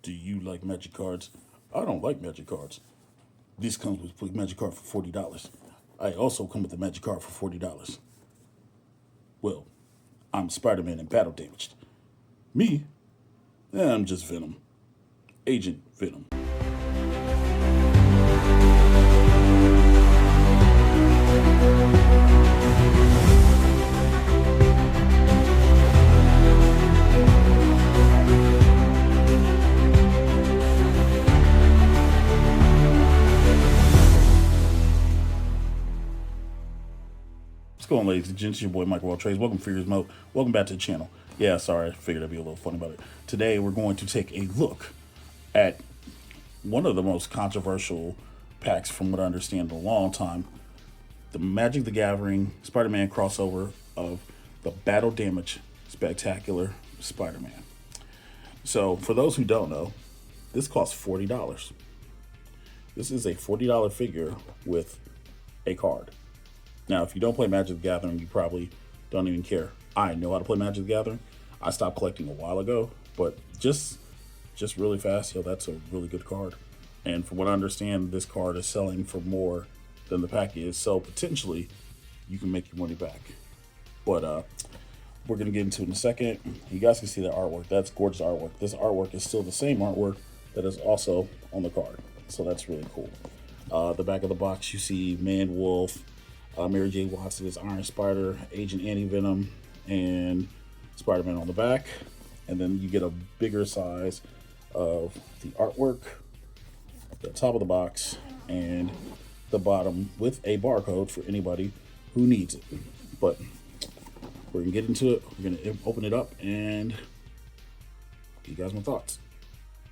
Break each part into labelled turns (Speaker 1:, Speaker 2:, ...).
Speaker 1: Do you like magic cards? I don't like magic cards. This comes with a magic card for $40. I also come with a magic card for $40. Well, I'm Spider-Man and battle damaged. Me? I'm just Venom. Agent Venom. What's going on, ladies and gents? Your boy Mike Watrch. Welcome to FiguresMOAT. Welcome back to the channel. Yeah, sorry, I figured I'd be a little funny about it. Today, we're going to take a look at one of the most controversial packs, from what I understand, in a long time. The Magic the Gathering Spider-Man crossover of the Battle Damage Spectacular Spider-Man. So, for those who don't know, this costs $40. This is a $40 figure with a card. Now, if you don't play Magic the Gathering, you probably don't even care. I know how to play Magic the Gathering. I stopped collecting a while ago, but just really fast, that's a really good card. And from what I understand, this card is selling for more than the pack is, so potentially you can make your money back. But we're gonna get into it in a second. You guys can see the artwork. That's gorgeous artwork. This artwork is still the same artwork that is also on the card, so that's really cool. The back of the box, you see Man Wolf, Mary J. Watson is Iron Spider, Agent Anti-Venom, and Spider-Man on the back. And then you get a bigger size of the artwork, the top of the box, and the bottom with a barcode for anybody who needs it. But we're going to get into it. We're going to open it up and give you guys my thoughts.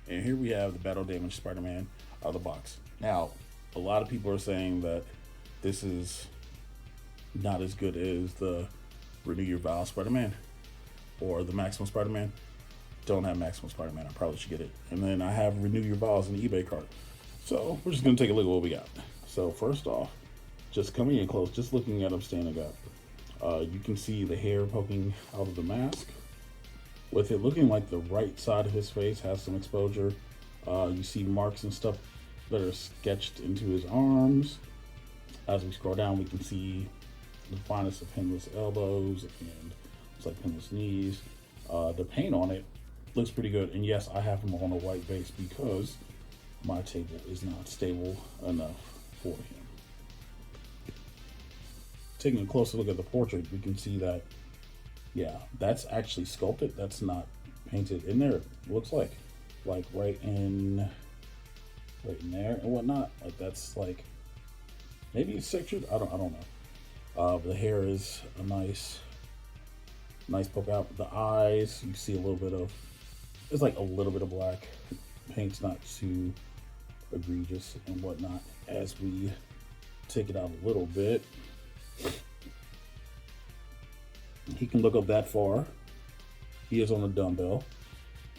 Speaker 1: And here we have the Battle Damage Spider-Man out of the box. Now, a lot of people are saying that this is not as good as the Renew Your Vows Spider-Man or the Maximum Spider-Man. Don't have Maximum Spider-Man. I probably should get it. And then I have Renew Your Vows in the eBay cart. So we're just going to take a look at what we got. So first off, just coming in close, just looking at him standing up, you can see the hair poking out of the mask, with it looking like the right side of his face has some exposure. You see marks and stuff that are sketched into his arms. As we scroll down, we can see the finest of pinless elbows and looks like pinless knees. The paint on it looks pretty good, and yes, I have him on a white base because my table is not stable enough for him. Taking a closer look at the portrait, we can see that, yeah, that's actually sculpted. That's not painted in there. It looks like right in there and whatnot. Like that's like maybe it's textured. I don't know. The hair is a nice poke out. The eyes, you see a little bit of, it's like a little bit of black. Paint's not too egregious and whatnot. As we take it out a little bit, he can look up that far. He is on a dumbbell,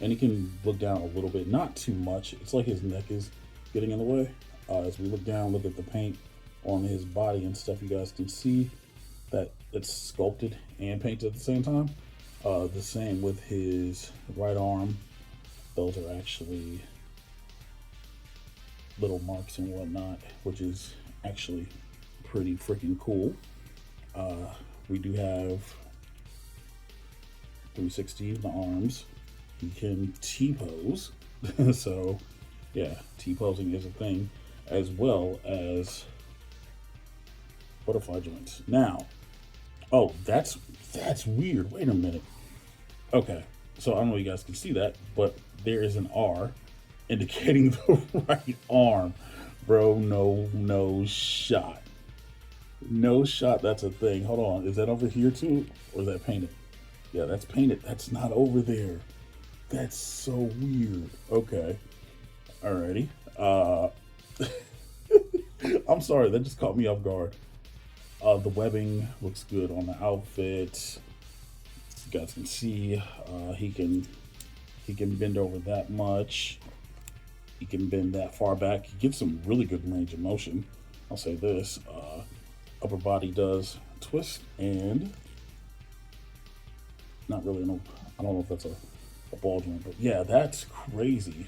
Speaker 1: and he can look down a little bit, not too much. It's like his neck is getting in the way. As we look down, look at the paint on his body and stuff, you guys can see that it's sculpted and painted at the same time. The same with his right arm. Those are actually little marks and whatnot, which is actually pretty freaking cool. We do have 360 in the arms. He can T-pose. So yeah, T-posing is a thing, as well as butterfly joints. Now, oh, that's weird. Wait a minute. Okay, so I don't know if you guys can see that, but there is an R indicating the right arm. Bro, no shot. No shot, that's a thing. Hold on, is that over here too? Or is that painted? Yeah, that's painted. That's not over there. That's so weird. Okay. Alrighty. I'm sorry, that just caught me off guard. The webbing looks good on the outfit. You guys can see he can bend over that much. He can bend that far back. He gives some really good range of motion. I'll say this. Upper body does twist, and not really. I don't know if that's a ball joint, but yeah, that's crazy.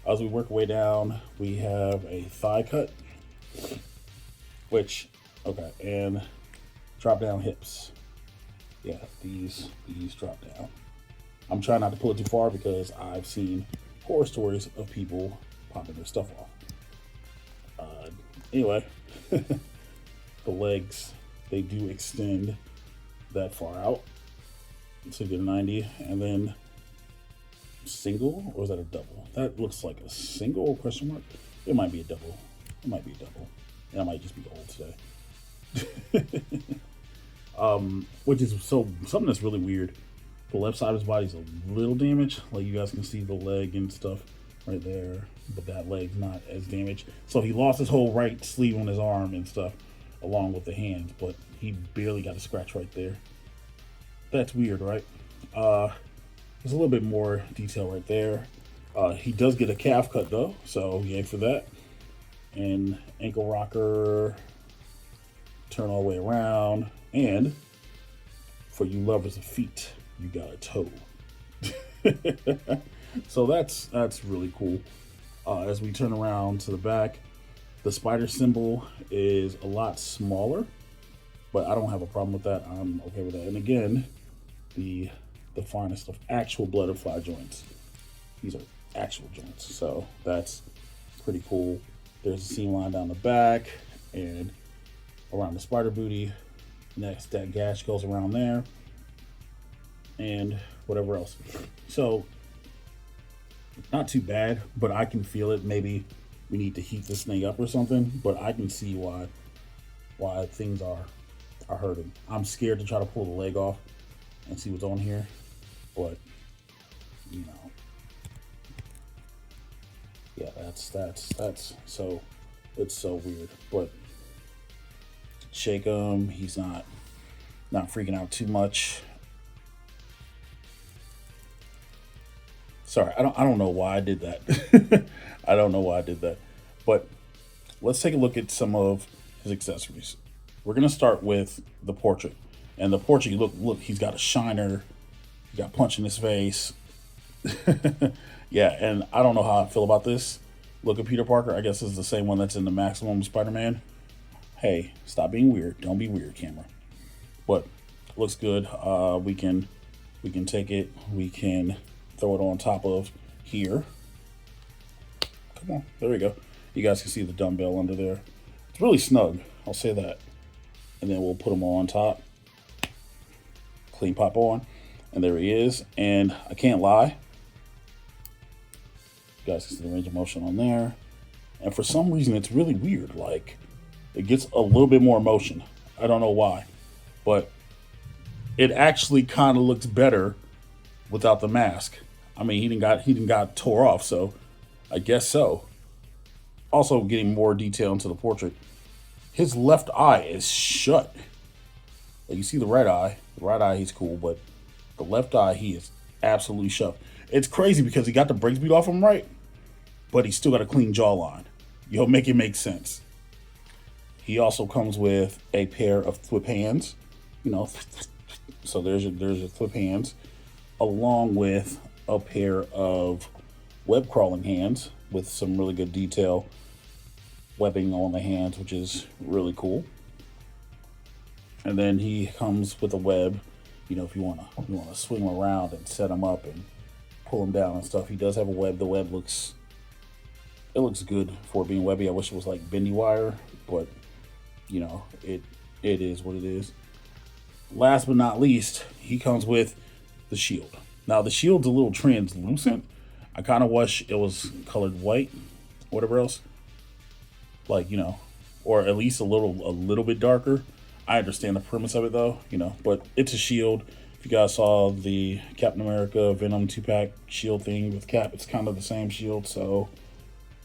Speaker 1: As we work our way down, we have a thigh cut, which, okay, and drop down hips. Yeah, these drop down. I'm trying not to pull it too far because I've seen horror stories of people popping their stuff off. Anyway, the legs, they do extend that far out to get a 90, and then single, or is that a double? That looks like a single question mark. It might be a double. It might be a double. And I might just be old today. Which is something that's really weird. The left side of his body is a little damaged. Like you guys can see the leg and stuff right there, but that leg's not as damaged. So he lost his whole right sleeve on his arm and stuff, along with the hands, but he barely got a scratch right there. That's weird, right? There's a little bit more detail right there. He does get a calf cut though, so yay for that. And ankle rocker, turn all the way around, and for you lovers of feet, you got a toe. So that's really cool. As we turn around to the back, the spider symbol is a lot smaller, but I don't have a problem with that. I'm okay with that. And again, the finest of actual butterfly joints. These are actual joints, so that's pretty cool. There's a seam line down the back and around the spider booty. Next, that gash goes around there and whatever else. So not too bad, but I can feel it. Maybe we need to heat this thing up or something, but I can see why things are hurting. I'm scared to try to pull the leg off and see what's on here, but you know, yeah, that's so, it's so weird. But shake him, he's not freaking out too much. Sorry, I don't know why I did that. I don't know why I did that. But let's take a look at some of his accessories. We're gonna start with the portrait. And the portrait, look, he's got a shiner, he got punch in his face. Yeah, and I don't know how I feel about this. Look at Peter Parker, I guess this is the same one that's in the Maximum Spider-Man. Hey, stop being weird. Don't be weird, camera. But looks good. We can take it, we can throw it on top of here. Come on, there we go. You guys can see the dumbbell under there. It's really snug, I'll say that. And then we'll put them all on top. Clean pop on, and there he is. And I can't lie, you guys can see the range of motion on there. And for some reason, it's really weird. Like, it gets a little bit more motion. I don't know why, but it actually kind of looks better without the mask. I mean, he didn't got tore off, so I guess so. Also, getting more detail into the portrait, his left eye is shut. Like, you see the right eye. The right eye, he's cool, but the left eye, he is absolutely shut. It's crazy because he got the brakes beat off him right, but he's still got a clean jawline. Yo, make it make sense. He also comes with a pair of flip hands, you know. So there's your flip hands, along with a pair of web crawling hands with some really good detail webbing on the hands, which is really cool. And then he comes with a web, you know, if you wanna swing him around and set him up and pull him down and stuff. He does have a web. The web looks good for being webby. I wish it was like bendy wire, but you know, it is what it is. Last but not least, he comes with the shield. Now the shield's a little translucent. I kind of wish it was colored white, whatever else. Like, you know, or at least a little bit darker. I understand the premise of it though, you know, but it's a shield. If you guys saw the Captain America Venom 2-pack shield thing with Cap, it's kind of the same shield, so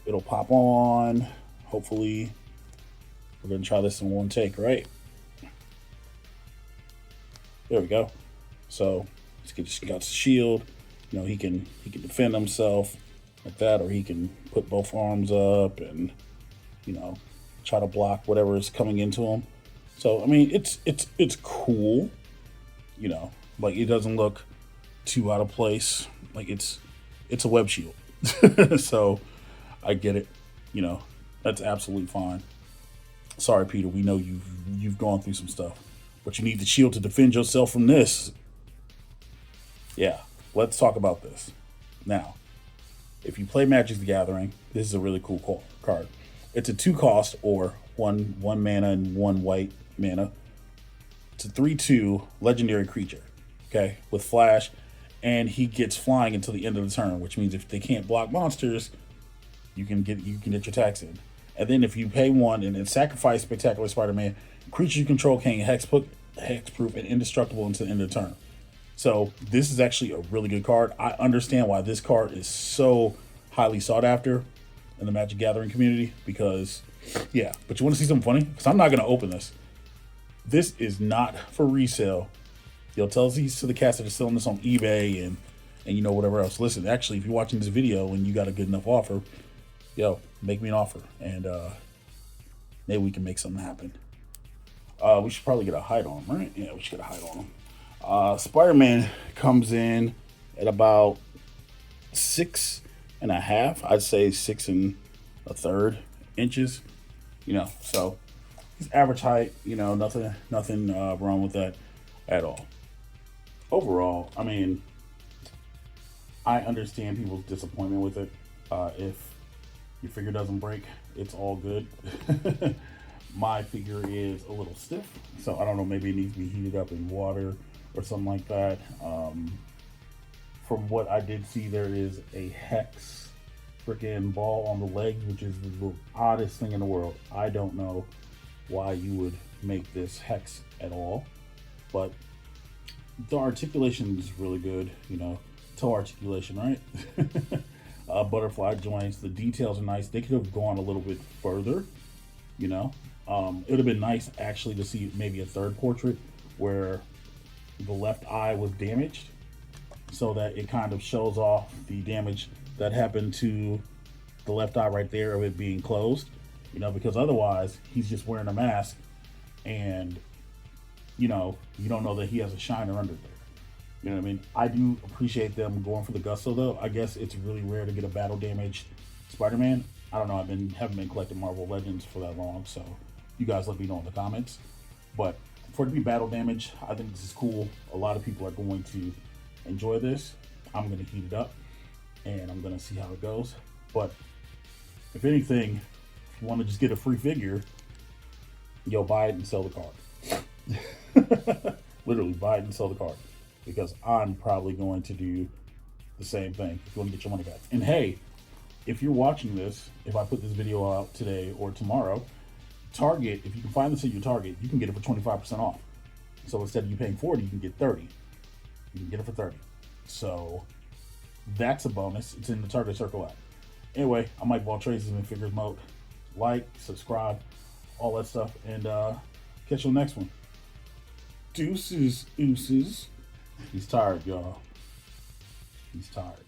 Speaker 1: it'll pop on. Hopefully, we're gonna try this in one take, right? There we go. So he's got the shield. You know, he can defend himself like that, or he can put both arms up and, you know, try to block whatever is coming into him. So I mean, it's cool. You know, like it doesn't look too out of place. Like it's a web shield. So I get it. You know, that's absolutely fine. Sorry, Peter. We know you've gone through some stuff, but you need the shield to defend yourself from this. Yeah, let's talk about this now. If you play Magic the Gathering, this is a really cool card. It's a 2 cost or one mana and 1 white mana. It's a 3/2 legendary creature. Okay, with flash, and he gets flying until the end of the turn, which means if they can't block monsters, you can get your attacks in. And then if you pay 1 and then sacrifice Spectacular Spider-Man, creature you control can hexproof and indestructible until the end of the turn. So this is actually a really good card. I understand why this card is so highly sought after in the Magic Gathering community because, yeah. But you want to see something funny? Because I'm not going to open this. This is not for resale. Yo, tell these to the cats that are selling this on eBay and you know whatever else. Listen, actually, if you're watching this video and you got a good enough offer, yo, make me an offer and maybe we can make something happen. We should probably get a height on him, right? Yeah, we should get a height on him. Spider-Man comes in at about 6.5. I'd say 6 1/3 inches. You know, so he's average height. You know, nothing wrong with that at all. Overall, I mean, I understand people's disappointment with it. If your figure doesn't break, it's all good. My figure is a little stiff, so I don't know, maybe it needs to be heated up in water or something like that. From what I did see, there is a hex freaking ball on the legs, which is the oddest thing in the world. I don't know why you would make this hex at all, but the articulation is really good, you know, toe articulation, right? Butterfly joints, the details are nice. They could have gone a little bit further, you know. It would have been nice actually to see maybe a third portrait where the left eye was damaged so that it kind of shows off the damage that happened to the left eye right there of it being closed, you know, because otherwise he's just wearing a mask and, you know, you don't know that he has a shiner under there. You know what I mean? I do appreciate them going for the gusto though. I guess it's really rare to get a battle damaged Spider-Man. I don't know, haven't been collecting Marvel Legends for that long, so you guys let me know in the comments. But for it to be battle damage, I think this is cool. A lot of people are going to enjoy this. I'm going to heat it up and I'm going to see how it goes. But if anything, if you want to just get a free figure, yo, buy it and sell the card. Literally buy it and sell the card, because I'm probably going to do the same thing if you want to get your money back. And hey, if you're watching this, if I put this video out today or tomorrow, Target, if you can find this at your Target, you can get it for 25% off. So instead of you paying 40, you can get 30. You can get it for 30. So that's a bonus. It's in the Target Circle app. Anyway, I'm Mike Watrch. This has been FiguresMOAT. Like, subscribe, all that stuff, and catch you on the next one. Deuces, ooses. He's tired, y'all. He's tired.